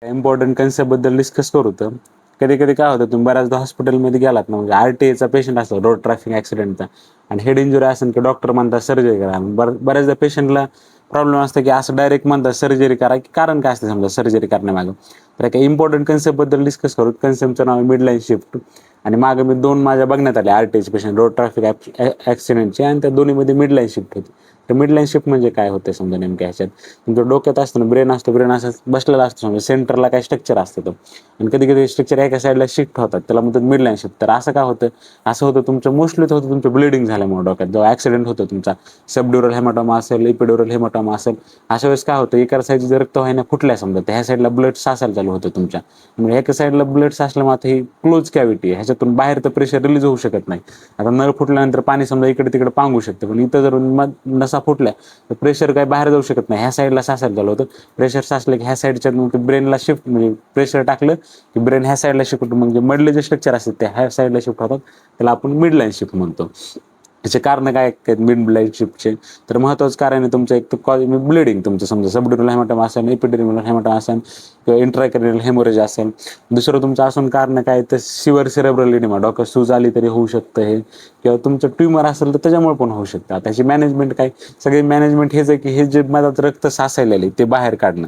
Important कन्सेप्टबद्दल discuss करू. तर कधी कधी काय होतं, तुम्ही बऱ्याचदा हॉस्पिटलमध्ये गेलात ना, म्हणजे RTA पेशंट असतो, रोड ट्रॅफिक ॲक्सिडेंटचा, आणि हेड इंजुरी असेल की डॉक्टर म्हणतात सर्जरी करा. बऱ्याचदा पेशंटला प्रॉब्लेम असतं की असं डायरेक्ट म्हणतात सर्जरी करा, की कारण काय असतं समजा सर्जरी करण्यामागं. तर काही इम्पॉर्टंट कन्सेप्टबद्दल डिस्कस करू. कन्सेप्टचं नाव मिडलाईन शिफ्ट. आणि मागं मी 2 माझ्या बघण्यात आले RTAचे पेशंट, रोड ट्रॅफिक ॲक्सिडेंटचे, आणि त्या दोन्हीमध्ये मिडलाईन शिफ्ट होती. तर मिडलाईन शिफ्ट म्हणजे काय होते समजा नेमक्या ह्याच्यात, तुमच्या डोक्यात असतं ना, ब्रेन असतो, ब्रेन असं बसलेला असतो समजा, सेंटरला काही स्ट्रक्चर असतं तो, आणि कधी कधी स्ट्रक्चर एका साईडला शिफ्ट होतात, त्याला म्हणतात मिडलाईन शिफ्ट. तर असं काय होतं, असं होतं तुमचं मोस्टली होतं तुमचं ब्लिडिंग झाल्यामुळे डोक्यात, जेव्हा ॲक्सिडेंट होतो तुमचा, सबड्युरल हेमाटोमा असेल, इपिड्युरल हेमाटोमा असेल, अशा वेळेस काय होतं, एका साईडची जर रक्तवाहिन्या फुटल्या समजा, तर ह्या साईडला ब्लड साचायला चालू होतं तुमच्या, म्हणजे एका साईडला ब्लड साचल्यामुळे आता ही क्लोज कॅव्हिटी आहे, ह्याच्यातून बाहेर तर प्रेशर रिलीज होऊ शकत नाही. आता नळ फुटल्यानंतर पाणी समजा इकडे तिकडे पांगू शकतं, पण इथं जर नसा फुटल्या तर प्रेशर काही बाहेर जाऊ शकत नाही, ह्या साईडला साचायला चालू होतं. प्रेशर साचलं की ह्या साईडच्या मग ब्रेनला शिफ्ट, म्हणजे प्रेशर टाकलं की ब्रेन ह्या साईडला शिफ्ट होतं, म्हणजे मधले जे स्ट्रक्चर असतात ते ह्या साईडला शिफ्ट होतात, त्याला आपण मिडलाईन शिफ्ट म्हणतो. त्याचे कारण काय आहेत मिडलाईन शिफ्टचे, तर महत्त्वाचं कारण आहे तुमचं एक तर कॉज ब्लिडिंग, तुमचं समजा सबड्युरल हेमाटोमा असेल, इपिड्युरल हेमाटोमा असेल, किंवा इंट्राक्रॅनियल हेमोरेज असेल. दुसरं तुमचं असून कारण काय तर सिव्हिअर सेरेब्रल इडेमा, डोक्यात सूज आली तरी होऊ शकतं हे, किंवा तुमचं ट्यूमर असेल तर त्याच्यामुळे पण होऊ शकतं. आता ह्याची मॅनेजमेंट काय, सगळी मॅनेजमेंट हेच आहे की हे जे मधात रक्त साचायलेलं ते बाहेर काढणं,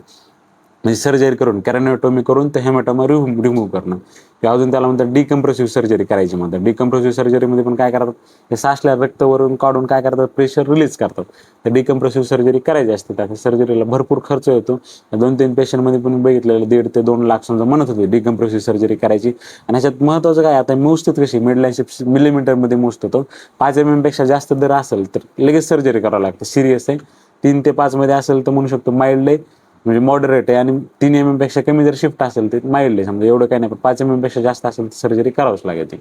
म्हणजे सर्जरी करून कॅरॅनिओटोमी करून ते हेमाटोमा रिमूव्ह करणं, किंवा अजून त्याला म्हणतात डिकम्प्रेसिव्ह सर्जरी करायची म्हणतात. डिकम्प्रेसिव्ह सर्जरीमध्ये पण काय करतात, हे साचल्या रक्त वरून काढून काय करतात, प्रेशर रिलीज करतात. तर डिकम्प्रेसिव्ह सर्जरी करायची असते, त्या सर्जरीला भरपूर खर्च येतो. 2-3 पेशंटमध्ये पण बघितलेलं 1.5 ते 2 लाख समजा म्हणत होते डिकम्प्रेसिव्ह सर्जरी करायची. आणि ह्याच्यात महत्त्वाचं काय, आता मोजतात कशी, मिडलाईन शिफ्ट मिलीमीटरमध्ये मोजतो तो. 5 mm पेक्षा जास्त जर असेल तर लगेच सर्जरी करावं लागतं, सिरियस आहे. 3 ते 5 मध्ये असेल तर म्हणू शकतो माइल्ड आहे, म्हणजे मॉडरेट आहे. आणि 3 mm पेक्षा कमी जर शिफ्ट असेल तर माइल्ड आहे, समजा एवढं काही नाही. पण 5 mm पेक्षा जास्त असेल तर सर्जरी करावंच लागेल.